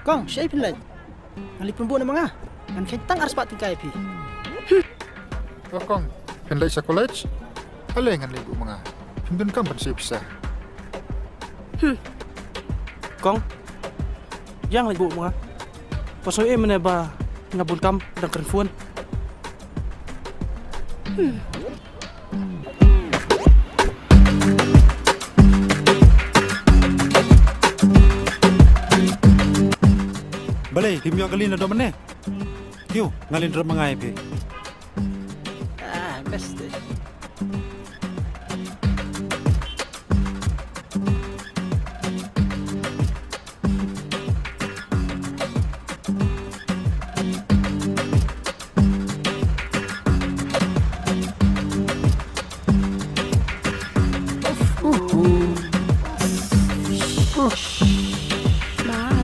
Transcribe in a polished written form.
Kong, siya ipinlay. Ang lipon na mga. Ang kentang aras pating kaya pi. Kong, pinlay sa college? Alengan libo mga. Hindun kang pansipsa. Kong, yang lagi mga. Pasoy mana ba ngabun kam dan kerfuan. Balay, himyo kali na doon eh. Yo, ngalin rin mga IP. Ah, best.